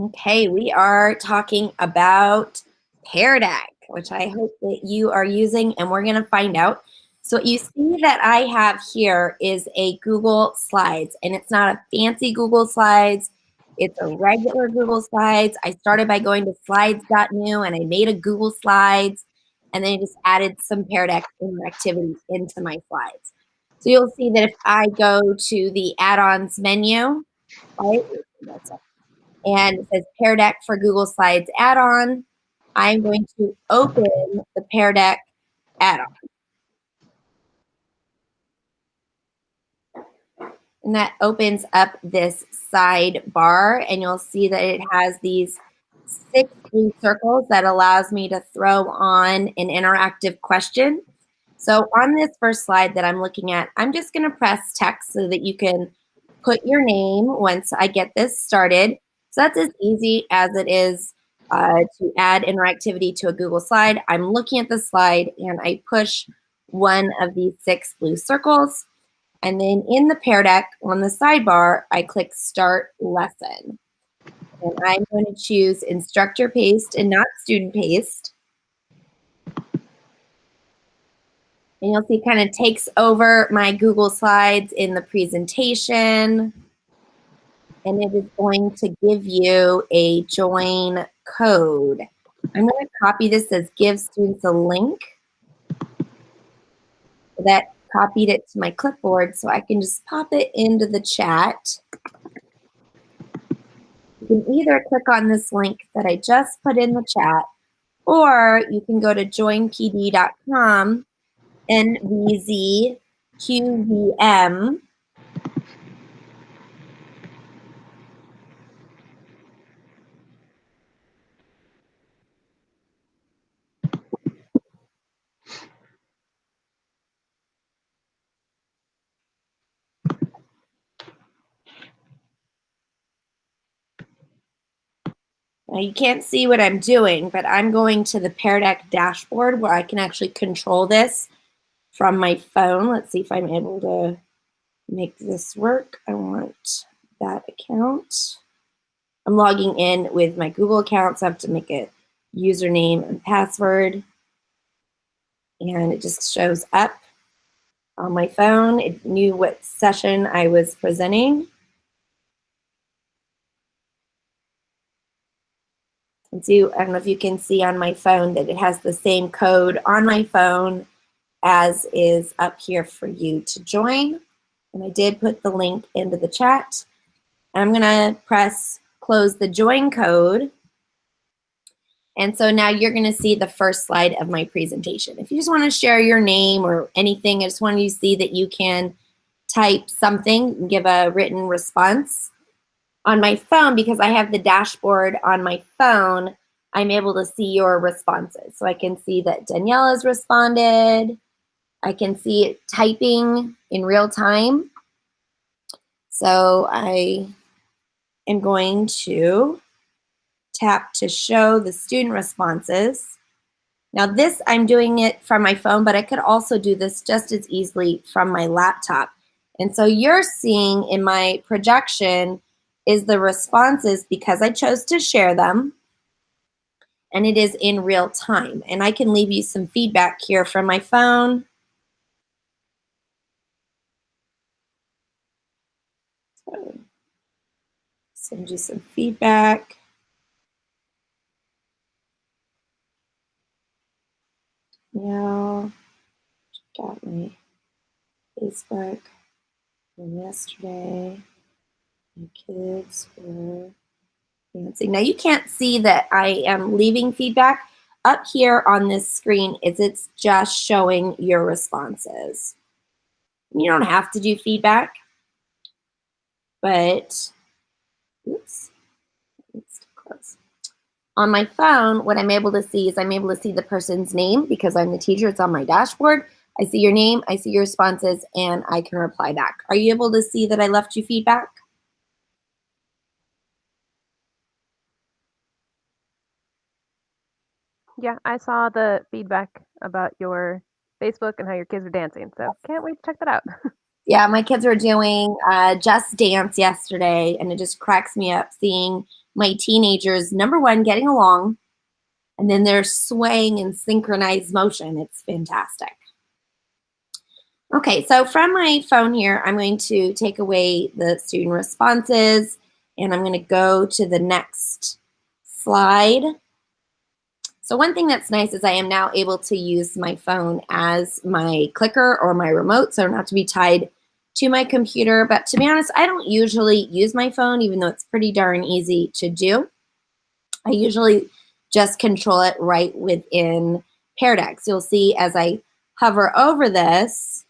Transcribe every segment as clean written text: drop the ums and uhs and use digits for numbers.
Okay, we are talking about Pear Deck, which I hope that you are using, and we're going to find out. So what you see that I have here is a Google Slides, and it's not a fancy Google Slides. It's a regular Google Slides. I started by going to slides.new, and I made a Google Slides, and then I just added some Pear Deck interactivity into my slides. So you'll see that if I go to the add-ons menu, right, and it says Pear Deck for Google Slides add-on. I'm going to open the Pear Deck add-on. And that opens up this sidebar, and you'll see that it has these 6 blue circles that allows me to throw on an interactive question. So on this first slide that I'm looking at, I'm just going to press text so that you can put your name once I get this started. So that's as easy as it is to add interactivity to a Google slide. I'm looking at the slide and I push one of these 6 blue circles. And then in the Pear Deck on the sidebar, I click Start Lesson. And I'm going to choose instructor paste and not student paste. And you'll see it kind of takes over my Google Slides in the presentation. And it is going to give you a join code. I'm going to copy this as give students a link. That copied it to my clipboard so I can just pop it into the chat. You can either click on this link that I just put in the chat, or you can go to joinpd.com, NVZQVM. Now you can't see what I'm doing, but I'm going to the Pear Deck dashboard where I can actually control this from my phone. Let's see if I'm able to make this work. I want that account. I'm logging in with my Google account, so I have to make a username and password. And it just shows up on my phone. It knew what session I was presenting. And so I don't know if you can see on my phone that it has the same code on my phone as is up here for you to join. And I did put the link into the chat. I'm going to press close the join code. And so now you're going to see the first slide of my presentation. If you just want to share your name or anything, I just want you to see that you can type something and give a written response. On my phone, because I have the dashboard on my phone, I'm able to see your responses. So I can see that Daniela's responded. I can see it typing in real time. So I am going to tap to show the student responses. Now this, I'm doing it from my phone, but I could also do this just as easily from my laptop. And so you're seeing in my projection is the responses because I chose to share them, and it is in real time. And I can leave you some feedback here from my phone. So, send you some feedback. Now, got my Facebook from yesterday. My kids were dancing. Now you can't see that I am leaving feedback. Up here on this screen is it's just showing your responses. You don't have to do feedback, but oops, it's too close. On my phone, what I'm able to see is I'm able to see the person's name because I'm the teacher. It's on my dashboard. I see your name, I see your responses, and I can reply back. Are you able to see that I left you feedback? Yeah, I saw the feedback about your Facebook and how your kids are dancing. So can't wait to check that out. Yeah, my kids were doing Just Dance yesterday, and it just cracks me up seeing my teenagers, number one, getting along, and then they're swaying in synchronized motion. It's fantastic. Okay, so from my phone here, I'm going to take away the student responses, and I'm going to go to the next slide. So one thing that's nice is I am now able to use my phone as my clicker or my remote, so I don't have to be tied to my computer. But to be honest, I don't usually use my phone, even though it's pretty darn easy to do. I usually just control it right within Pear Deck. So you'll see as I hover over this,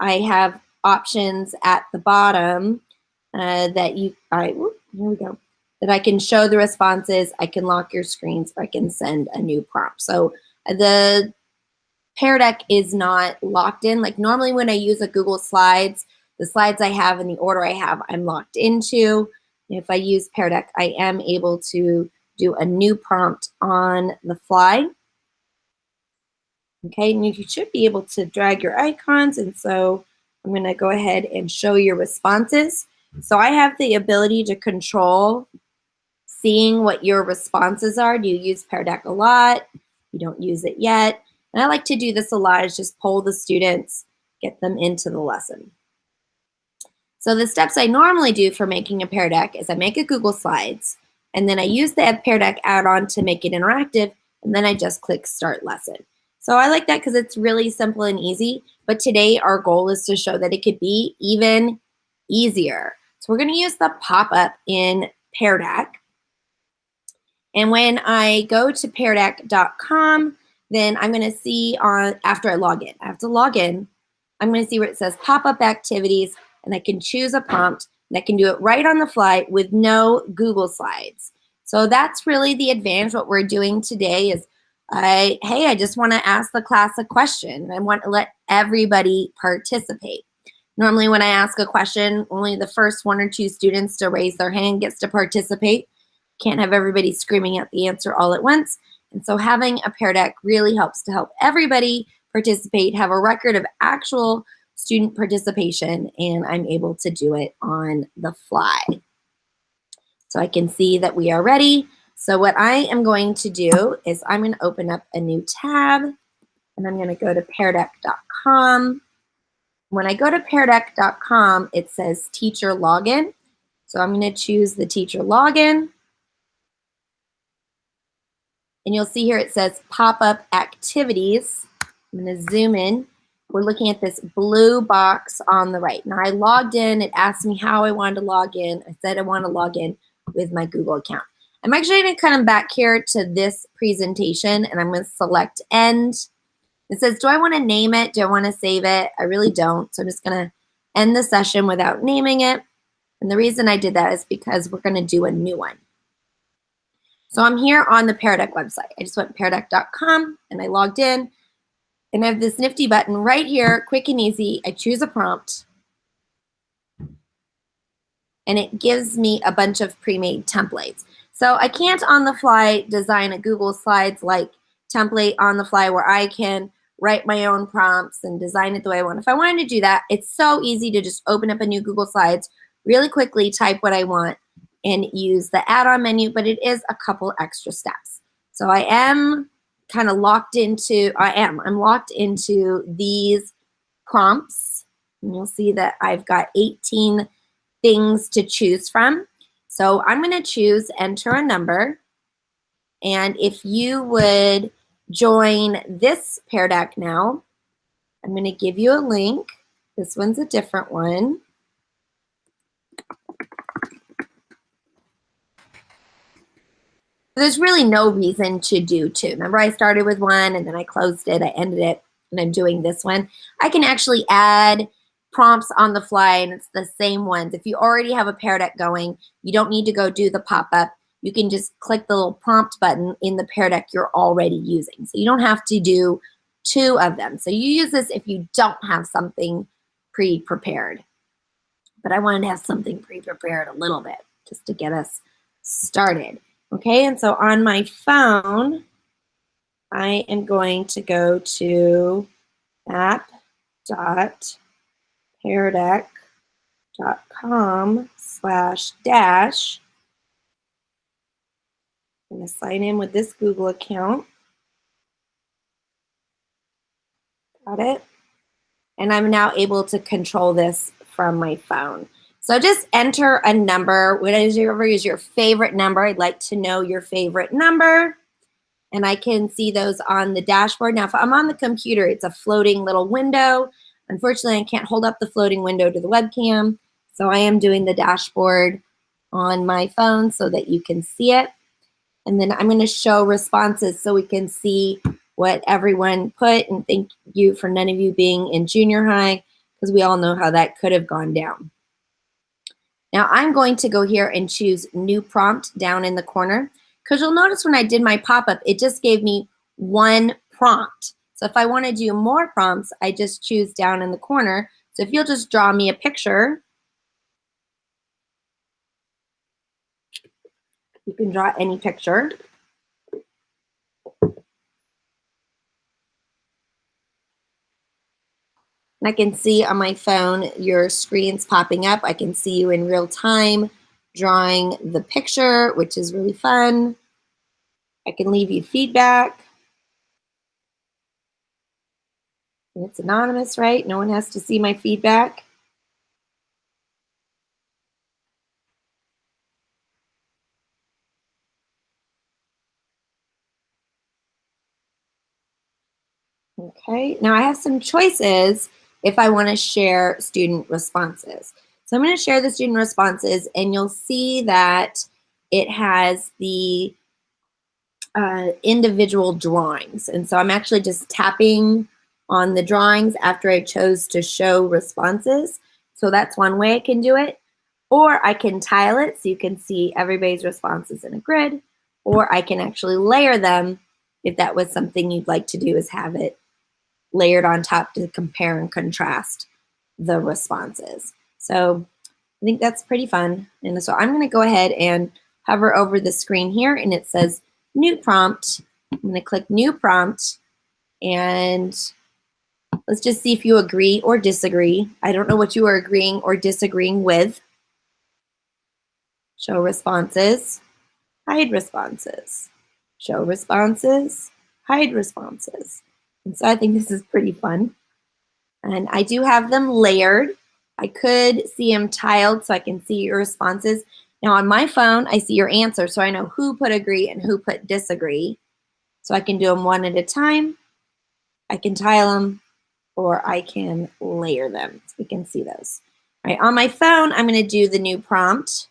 I have options at the bottom that here we go, that I can show the responses, I can lock your screens, or I can send a new prompt. So the Pear Deck is not locked in. Like normally when I use a Google Slides, the slides I have in the order I have, I'm locked into. If I use Pear Deck, I am able to do a new prompt on the fly. Okay, and you should be able to drag your icons, and so I'm going to go ahead and show your responses. So I have the ability to control seeing what your responses are. Do you use Pear Deck a lot? You don't use it yet. And I like to do this a lot, is just poll the students, get them into the lesson. So the steps I normally do for making a Pear Deck is I make a Google Slides, and then I use the Pear Deck add-on to make it interactive, and then I just click Start Lesson. So I like that because it's really simple and easy, but today our goal is to show that it could be even easier. So we're going to use the pop-up in Pear Deck. And when I go to peardeck.com, then I'm going to see after I log in, I have to log in, I'm going to see where it says pop-up activities, and I can choose a prompt, and I can do it right on the fly with no Google Slides. So that's really the advantage. What we're doing today is, hey, I just want to ask the class a question, and I want to let everybody participate. Normally when I ask a question, only the first 1 or 2 students to raise their hand gets to participate. Can't have everybody screaming out the answer all at once. And so having a Pear Deck really helps to help everybody participate, have a record of actual student participation, and I'm able to do it on the fly. So I can see that we are ready. So what I am going to do is I'm going to open up a new tab, and I'm going to go to peardeck.com. When I go to peardeck.com, it says teacher login. So I'm going to choose the teacher login. And you'll see here it says pop-up activities. I'm going to zoom in. We're looking at this blue box on the right. Now I logged in. It asked me how I wanted to log in. I said I want to log in with my Google account. I'm actually going to come back here to this presentation, and I'm going to select end. It says, do I want to name it? Do I want to save it? I really don't. So I'm just going to end the session without naming it. And the reason I did that is because we're going to do a new one. So I'm here on the Pear Deck website. I just went peardeck.com, and I logged in. And I have this nifty button right here, quick and easy. I choose a prompt, and it gives me a bunch of pre-made templates. So I can't on the fly design a Google Slides like template on the fly where I can write my own prompts and design it the way I want. If I wanted to do that, it's so easy to just open up a new Google Slides, really quickly type what I want, and use the add-on menu, but it is a couple extra steps. So I am kind of locked into, I'm locked into these prompts. And you'll see that I've got 18 things to choose from. So I'm going to choose enter a number. And if you would join this Pear Deck now, I'm going to give you a link. This one's a different one. There's really no reason to do 2. Remember, I started with 1, and then I closed it, I ended it, and I'm doing this one. I can actually add prompts on the fly, and it's the same ones. If you already have a Pear Deck going, you don't need to go do the pop-up. You can just click the little prompt button in the Pear Deck you're already using. So you don't have to do 2 of them. So you use this if you don't have something pre-prepared. But I wanted to have something pre-prepared a little bit just to get us started. Okay, and so on my phone, I am going to go to app.peardeck.com/dash, I'm going to sign in with this Google account. Got it. And I'm now able to control this from my phone. So just enter a number. Whatever is your favorite number. I'd like to know your favorite number. And I can see those on the dashboard. Now, if I'm on the computer, it's a floating little window. Unfortunately, I can't hold up the floating window to the webcam. So I am doing the dashboard on my phone so that you can see it. And then I'm going to show responses so we can see what everyone put. And thank you for none of you being in junior high, because we all know how that could have gone down. Now I'm going to go here and choose new prompt down in the corner, because you'll notice when I did my pop-up, it just gave me one prompt. So if I want to do more prompts, I just choose down in the corner. So if you'll just draw me a picture, you can draw any picture. And I can see on my phone your screen's popping up. I can see you in real time drawing the picture, which is really fun. I can leave you feedback. It's anonymous, right? No one has to see my feedback. Okay, now I have some choices if I want to share student responses. So I'm going to share the student responses, and you'll see that it has the individual drawings. And so I'm actually just tapping on the drawings after I chose to show responses. So that's one way I can do it. Or I can tile it so you can see everybody's responses in a grid. Or I can actually layer them if that was something you'd like to do, is have it layered on top to compare and contrast the responses. So I think that's pretty fun. And so I'm going to go ahead and hover over the screen here, and it says new prompt. I'm going to click new prompt, and let's just see if you agree or disagree. I don't know what you are agreeing or disagreeing with. Show responses, hide responses. Show responses, hide responses. And so I think this is pretty fun. And I do have them layered. I could see them tiled so I can see your responses. Now on my phone, I see your answer, so I know who put agree and who put disagree. So I can do them one at a time. I can tile them, or I can layer them so we can see those. All right, on my phone, I'm going to do the new prompt.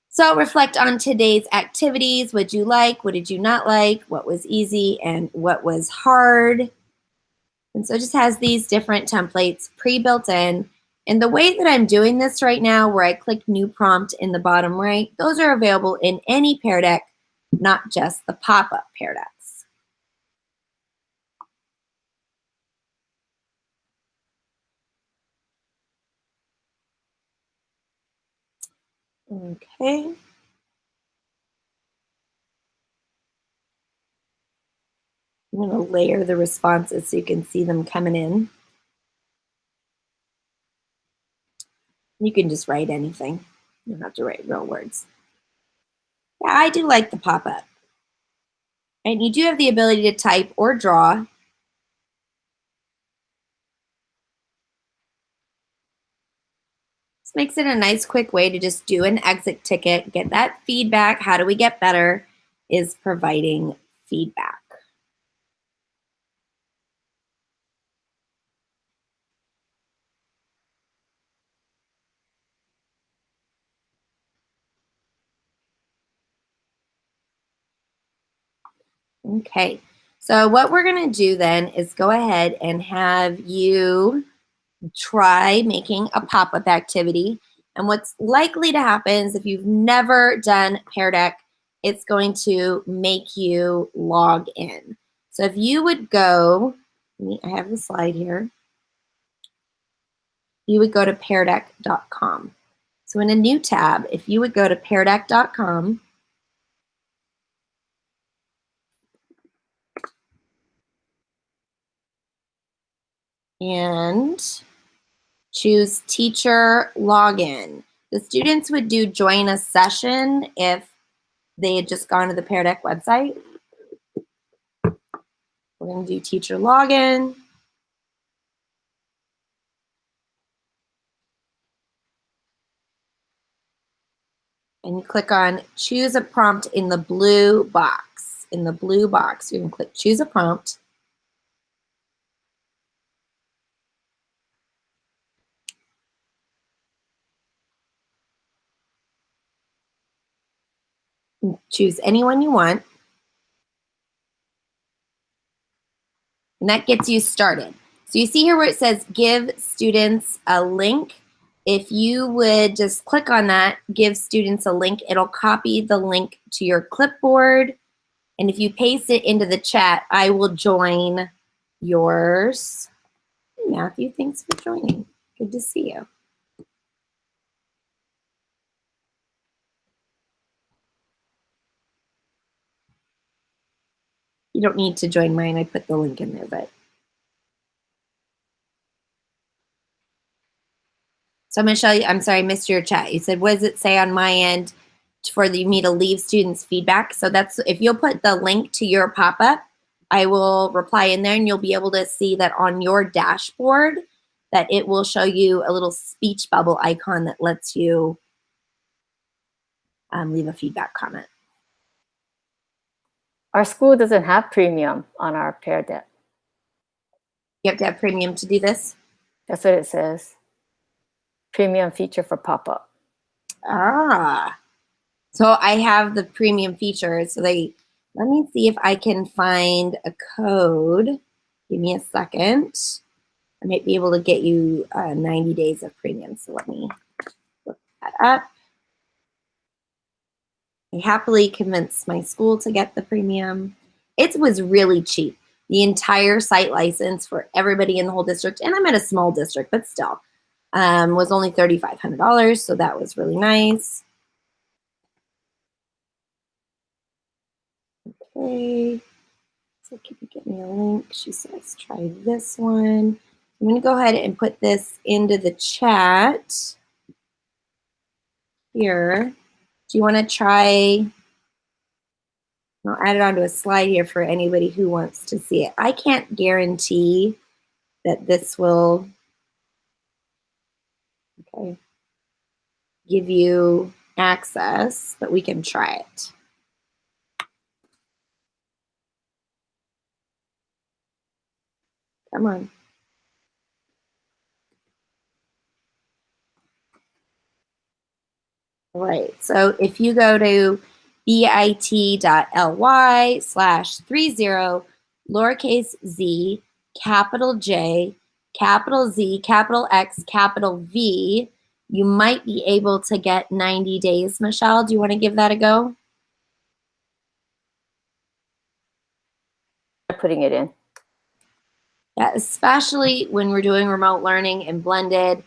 So reflect on today's activities. What did you like? What did you not like? What was easy and what was hard? And so it just has these different templates pre-built in. And the way that I'm doing this right now, where I click new prompt in the bottom right, those are available in any Pear Deck, not just the pop-up Pear Decks. Okay. I'm going to layer the responses so you can see them coming in. You can just write anything. You don't have to write real words. Yeah, I do like the pop-up. And you do have the ability to type or draw. This makes it a nice, quick way to just do an exit ticket, get that feedback. How do we get better? Is providing feedback. Okay, so what we're going to do then is go ahead and have you try making a pop-up activity. And what's likely to happen is if you've never done Pear Deck, it's going to make you log in. So if you would go, I have the slide here, you would go to peardeck.com. So in a new tab, if you would go to peardeck.com, and choose teacher login. The students would do join a session if they had just gone to the Pear Deck website. We're going to do teacher login. And you click on choose a prompt in the blue box. In the blue box, you can click choose a prompt. Choose anyone you want. And that gets you started. So you see here where it says give students a link. If you would just click on that, give students a link, it'll copy the link to your clipboard. And if you paste it into the chat, I will join yours. Matthew, thanks for joining. Good to see you. You don't need to join mine. I put the link in there, but. So Michelle, I'm sorry, I missed your chat. You said, what does it say on my end for me to leave students feedback? So that's, if you'll put the link to your pop-up, I will reply in there and you'll be able to see that on your dashboard that it will show you a little speech bubble icon that lets you leave a feedback comment. Our school doesn't have premium on our Pear Deck. You have to have premium to do this? That's what it says. Premium feature for pop-up. Ah, so I have the premium feature. So let me see if I can find a code. Give me a second. I might be able to get you 90 days of premium. So let me look that up. I happily convinced my school to get the premium. It was really cheap. The entire site license for everybody in the whole district, and I'm at a small district, but still, was only $3,500. So that was really nice. Okay. So can you get me a link? She says, try this one. I'm going to go ahead and put this into the chat here. Do you want to try? I'll add it onto a slide here for anybody who wants to see it. I can't guarantee that this will give you access, but we can try it. Come on. All right, so if you go to bit.ly/30 lowercase z, capital J, capital Z, capital X, capital V, you might be able to get 90 days. Michelle, do you want to give that a go? Putting it in. Yeah, especially when we're doing remote learning and blended,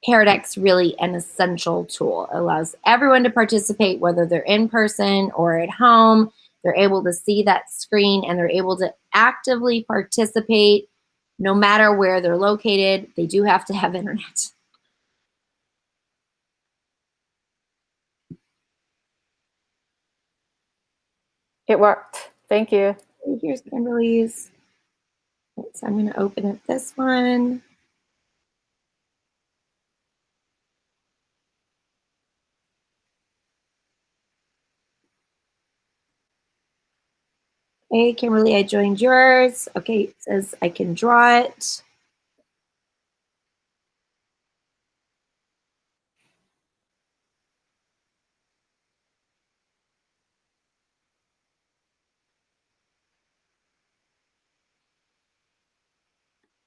Pear Deck's really an essential tool. It allows everyone to participate, whether they're in person or at home. They're able to see that screen and they're able to actively participate no matter where they're located. They do have to have internet. It worked. Thank you. Here's Kimberly's. So I'm going to open up this one. Hey, Kimberly, I joined yours. Okay, it says I can draw it.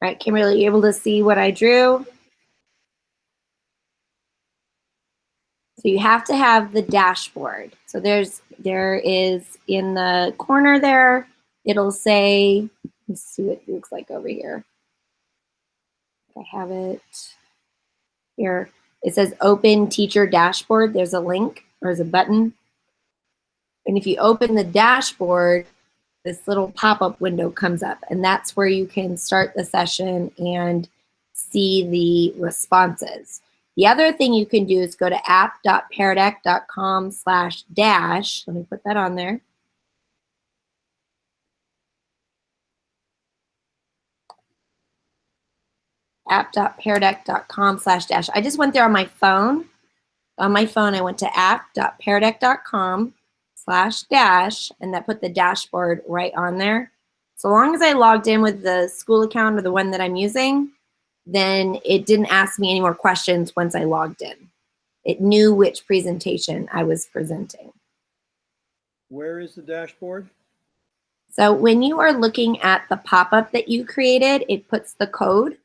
All right, Kimberly, you able to see what I drew? So you have to have the dashboard. So there is in the corner there, it'll say, let's see what it looks like over here. I have it here. It says open teacher dashboard. There's a link, or there's a button. And if you open the dashboard, this little pop-up window comes up, and that's where you can start the session and see the responses. The other thing you can do is go to app.peardeck.com/dash. Let me put that on there. app.peardeck.com/dash. I just went there on my phone. On my phone, I went to app.peardeck.com/dash, and that put the dashboard right on there. So long as I logged in with the school account or the one that I'm using, then it didn't ask me any more questions once I logged in. It knew which presentation I was presenting. Where is the dashboard? So when you are looking at the pop-up that you created, it puts the code.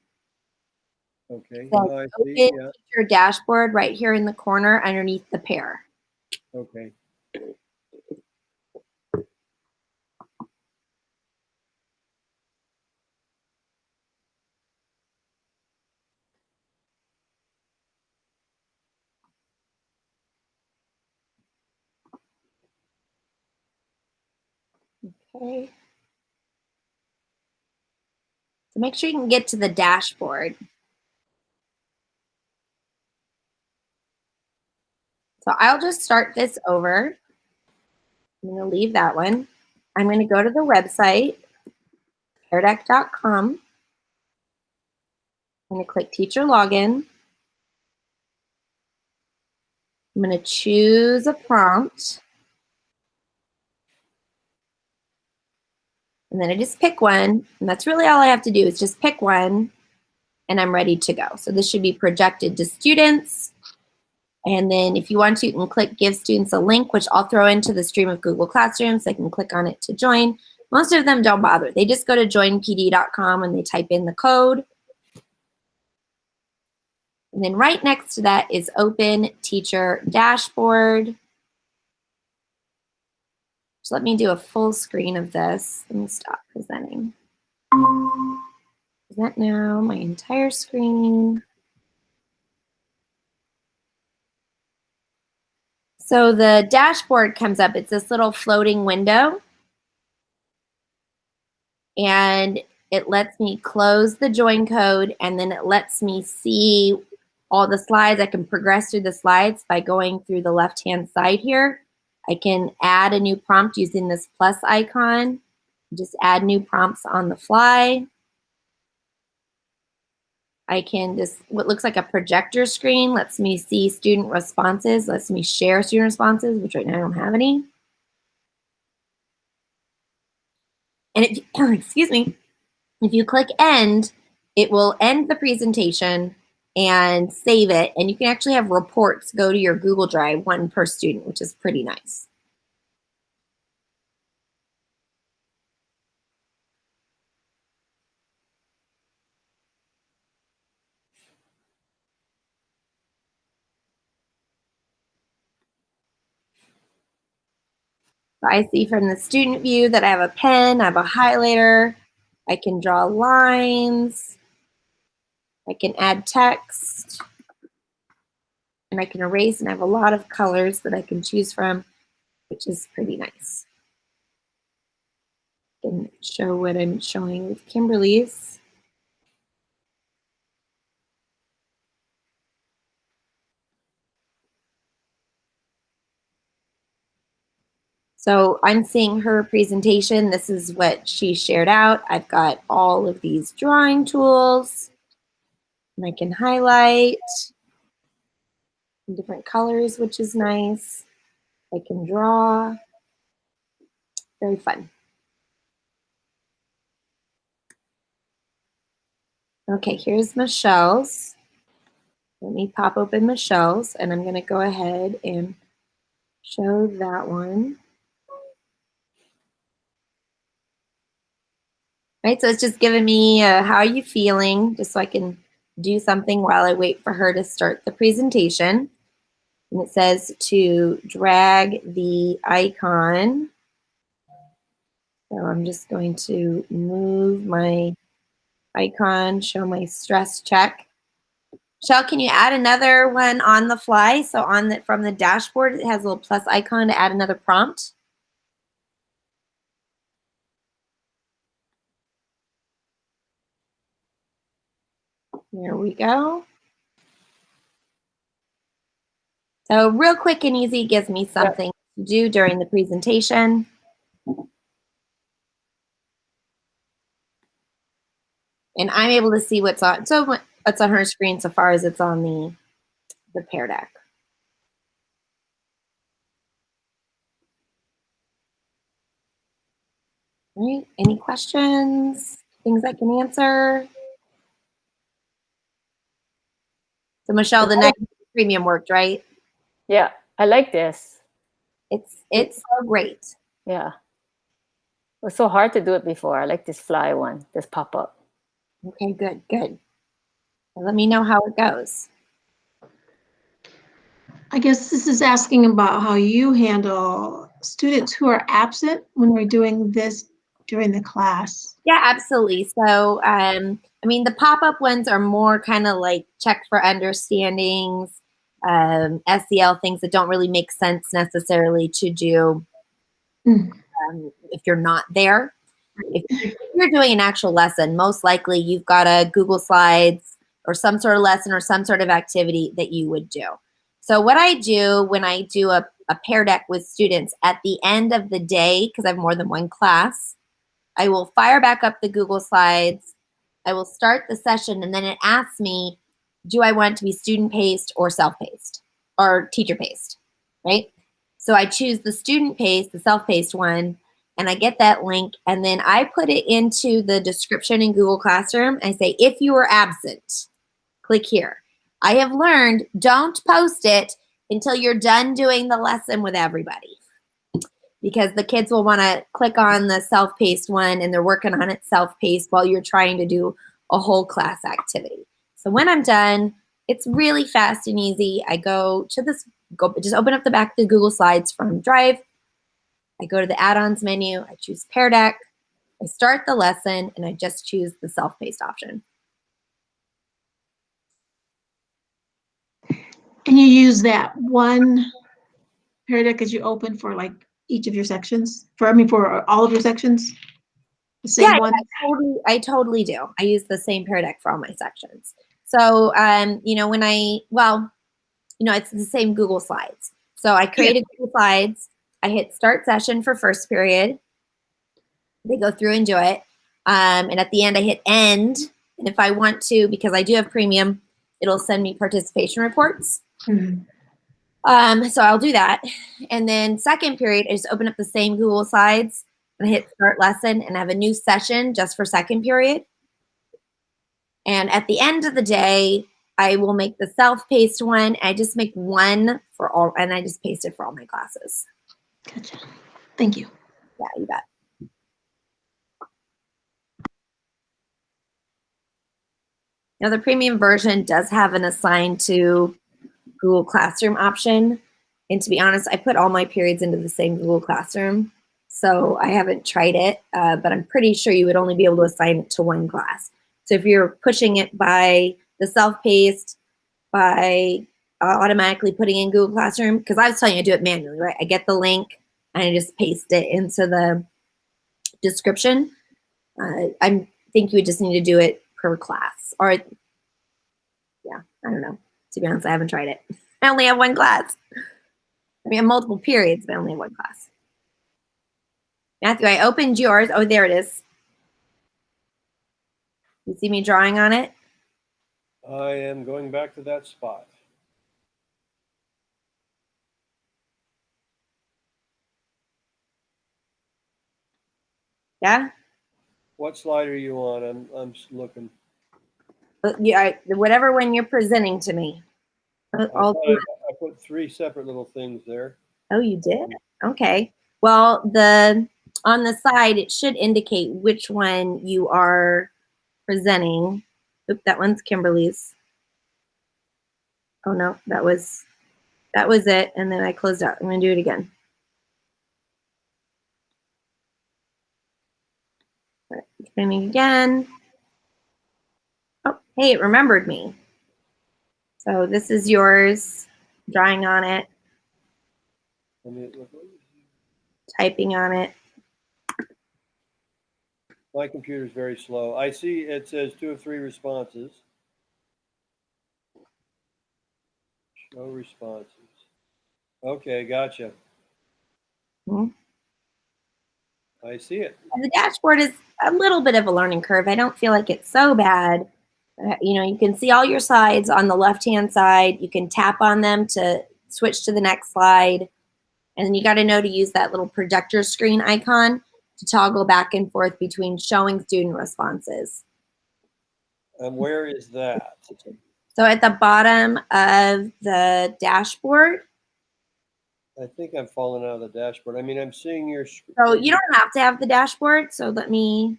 Okay. So Oh, I open see. Yeah. your dashboard right here in the corner underneath the Pear. Okay. Okay. So make sure you can get to the dashboard. So I'll just start this over. I'm going to leave that one. I'm going to go to the website, peardeck.com. I'm going to click Teacher Login. I'm going to choose a prompt. And then I just pick one. And that's really all I have to do is just pick one. And I'm ready to go. So this should be projected to students. And then if you want to, you can click Give Students a Link, which I'll throw into the stream of Google Classroom. So they can click on it to join. Most of them don't bother. They just go to joinpd.com and they type in the code. And then right next to that is Open Teacher Dashboard. So let me do a full screen of this. Let me stop presenting. Present now, my entire screen. So the dashboard comes up. It's this little floating window. And it lets me close the join code, and then it lets me see all the slides. I can progress through the slides by going through the left-hand side here. I can add a new prompt using this plus icon. Just add new prompts on the fly. I can just, what looks like a projector screen lets me see student responses, lets me share student responses, which right now I don't have any. And if, excuse me, if you click end, it will end the presentation and save it. And you can actually have reports go to your Google Drive, one per student, which is pretty nice. So I see from the student view that I have a pen, I have a highlighter, I can draw lines, I can add text, and I can erase, and I have a lot of colors that I can choose from, which is pretty nice. I can show what I'm showing with Kimberly's. So I'm seeing her presentation. This is what she shared out. I've got all of these drawing tools, and I can highlight in different colors, which is nice. I can draw. Very fun. Okay, here's Michelle's. Let me pop open Michelle's, and I'm going to go ahead and show that one. Right, so it's just giving me how are you feeling, just so I can do something while I wait for her to start the presentation. And it says to drag the icon. So I'm just going to move my icon, show my stress check. Michelle, can you add another one on the fly? So on the, from the dashboard, it has a little plus icon to add another prompt. There we go. So real quick and easy, gives me something to do during the presentation. And I'm able to see what's on. So what's on her screen so far as it's on the Pear deck. All right, any questions? Things I can answer? So Michelle, the next premium worked, right? Yeah, I like this. It's so great. Yeah. It was so hard to do it before. I like this fly one, this pop-up. Okay, good, good. Well, let me know how it goes. I guess this is asking about how you handle students who are absent when we're doing this during the class. Yeah, absolutely. So, I mean, the pop-up ones are more kind of like check for understandings, SEL things that don't really make sense necessarily to do Mm. if you're not there. If you're doing an actual lesson, most likely you've got a Google Slides or some sort of lesson or some sort of activity that you would do. So what I do when I do a Pear deck with students at the end of the day, because I have more than one class, I will fire back up the Google Slides. I will start the session, and then it asks me, do I want to be student-paced or self-paced or teacher-paced, right? So I choose the student-paced, the self-paced one, and I get that link, and then I put it into the description in Google Classroom. I say, if you are absent, click here. I have learned, don't post it until you're done doing the lesson with everybody, because the kids will want to click on the self-paced one and they're working on it self-paced while you're trying to do a whole class activity. So when I'm done, it's really fast and easy. I go to this, just open up the back of the Google Slides from Drive. I go to the add-ons menu. I choose Pear Deck. I start the lesson, and I just choose the self-paced option. And you use that one Pear Deck as you open for like each of your sections? For all of your sections? The same Yeah, one? I totally do. I use the same Pear Deck for all my sections. So, it's the same Google Slides. So I created Google Slides. I hit start session for first period. They go through and do it. And at the end, I hit end. And if I want to, because I do have premium, it'll send me participation reports. Mhm. So I'll do that. And then second period, I just open up the same Google Slides and I hit start lesson and I have a new session just for second period. And at the end of the day, I will make the self-paced one. I just make one for all, and I just paste it for all my classes. Gotcha. Thank you. Yeah, you bet. Now the premium version does have an assign to Google Classroom option. And to be honest, I put all my periods into the same Google Classroom. So I haven't tried it, but I'm pretty sure you would only be able to assign it to one class. So if you're pushing it by the self-paced, by automatically putting in Google Classroom, because I was telling you I do it manually, right? I get the link and I just paste it into the description. I think you would just need to do it per class, or yeah, I don't know. To be honest, I haven't tried it. I only have one class. I mean, I have multiple periods, but I only have one class. Matthew, I opened yours. Oh, there it is. You see me drawing on it? I am going back to that spot. Yeah? What slide are you on? I'm just looking. Yeah, whatever one you're presenting to me. I thought I put three separate little things there. Oh, you did? Okay. Well, on the side, it should indicate which one you are presenting. Oop, that one's Kimberly's. Oh no, that was it. And then I closed out. I'm gonna do it again. All right, training again. Oh, hey, it remembered me. So this is yours, drawing on it, Let me look. typing on it. My computer's very slow. I see it says 2 of 3 responses. Show responses. Okay, gotcha. Mhm. I see it. And the dashboard is a little bit of a learning curve. I don't feel like it's so bad. You know, you can see all your slides on the left-hand side. You can tap on them to switch to the next slide. And then you got to know to use that little projector screen icon to toggle back and forth between showing student responses. And where is that? So at the bottom of the dashboard, I think I'm falling out of the dashboard. I mean, I'm seeing your so you don't have to have the dashboard. So let me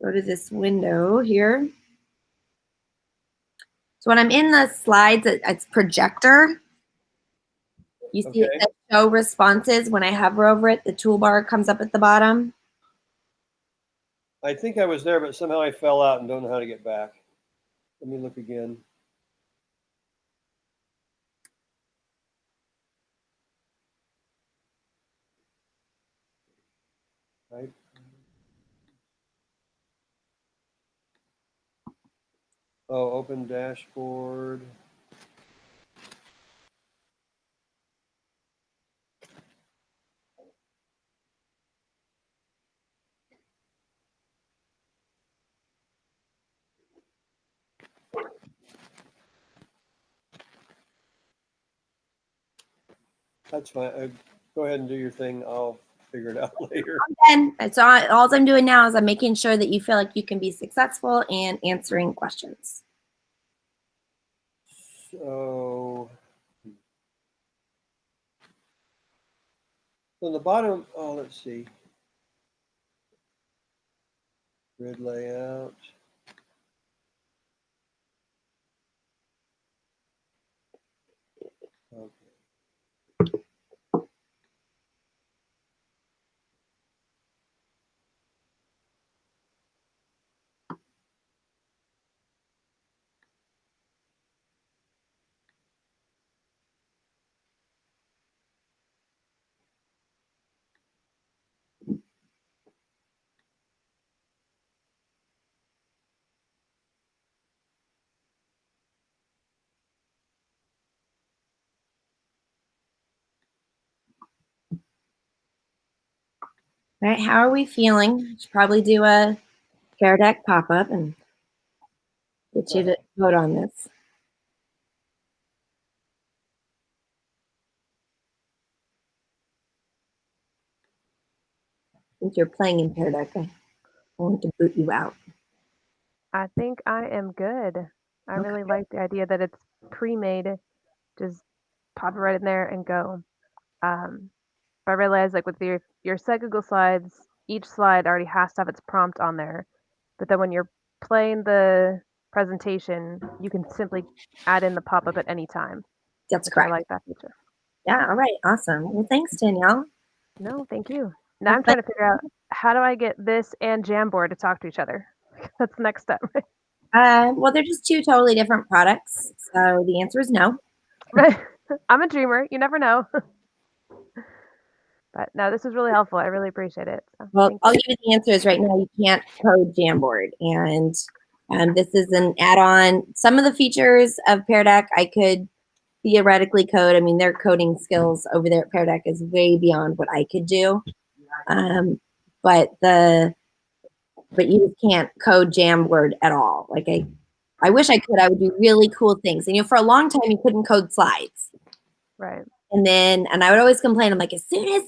go to this window here. So when I'm in the slides, it's projector. You see it Okay. says show responses. When I hover over it, the toolbar comes up at the bottom. I think I was there, but somehow I fell out and don't know how to get back. Let me look again. Right. Oh, open dashboard. That's fine. Go ahead and do your thing. I'll figure it out later. And so all I'm doing now is I'm making sure that you feel like you can be successful and answering questions. So on the bottom, oh, let's see. Grid layout. Okay. All right, how are we feeling? Should probably do a Pear Deck pop-up and get you to vote on this. Since you're playing in Pear Deck, I want to boot you out. I think I am good. I Okay. really like the idea that it's pre-made. Just pop it right in there and go. I realized like with your set Google Slides, each slide already has to have its prompt on there. But then when you're playing the presentation, you can simply add in the pop-up at any time. That's Which I correct. like that feature. Yeah, all right, awesome. Well, thanks, Danielle. No, thank you. Now I'm trying to figure out how do I get this and Jamboard to talk to each other? That's the next step. Well, they're just two totally different products. So the answer is no. Right. I'm a dreamer. You never know. But no, this was really helpful. I really appreciate it. So, Well, thank I'll you. give you the answers right now. You can't code Jamboard. And this is an add-on. Some of the features of Pear Deck I could theoretically code. I mean, their coding skills over there at Pear Deck is way beyond what I could do. But you just can't code Jamboard at all. Like I wish I could. I would do really cool things. And for a long time, you couldn't code slides. Right. And I would always complain. I'm like, as soon as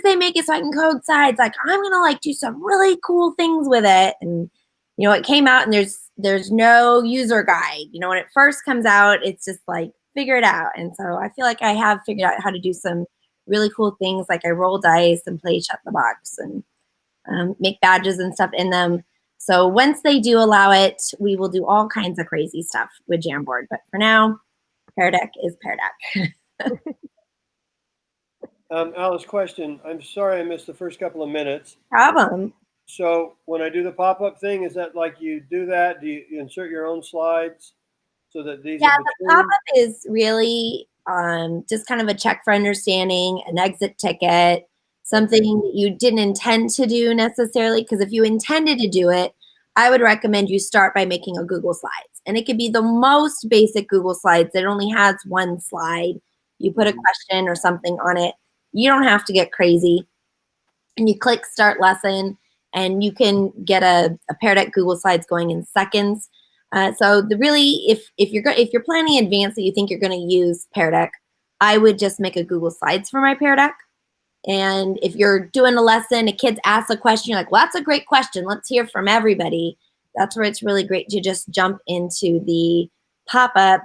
they make it so I can code sides, like I'm gonna do some really cool things with it. And it came out and there's no user guide. When it first comes out, it's just like figure it out. And so I feel like I have figured out how to do some really cool things, like I roll dice and play shut the box and make badges and stuff in them. So once they do allow it, we will do all kinds of crazy stuff with Jamboard. But for now, Pear Deck is Pear Deck. Alice, question. I'm sorry I missed the first couple of minutes. Problem. So when I do the pop-up thing, is that like you do that? Do you insert your own slides so that these Yeah, are the between? pop-up is really just kind of a check for understanding, an exit ticket, something that you didn't intend to do necessarily. Because if you intended to do it, I would recommend you start by making a Google Slides. And it could be the most basic Google Slides that only has one slide. You put a question or something on it. You don't have to get crazy. And you click start lesson, and you can get a Pear Deck Google Slides going in seconds. So if you're planning in advance that you think you're going to use Pear Deck, I would just make a Google Slides for my Pear Deck. And if you're doing a lesson, a kid asks a question, you're like, well, that's a great question. Let's hear from everybody. That's where it's really great to just jump into the pop-up,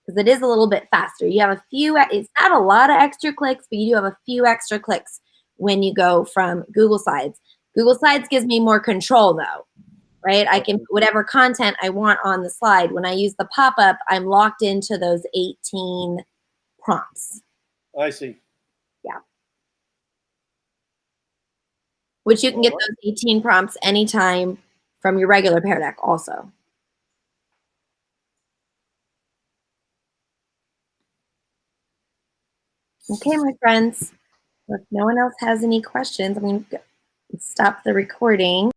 because it is a little bit faster. You have a few, it's not a lot of extra clicks, but you do have a few extra clicks when you go from Google Slides. Google Slides gives me more control though, right? I can put whatever content I want on the slide. When I use the pop-up, I'm locked into those 18 prompts. I see. Yeah. Which you can get those 18 prompts anytime from your regular Pear Deck also. Okay, my friends. If no one else has any questions, I'm going to stop the recording.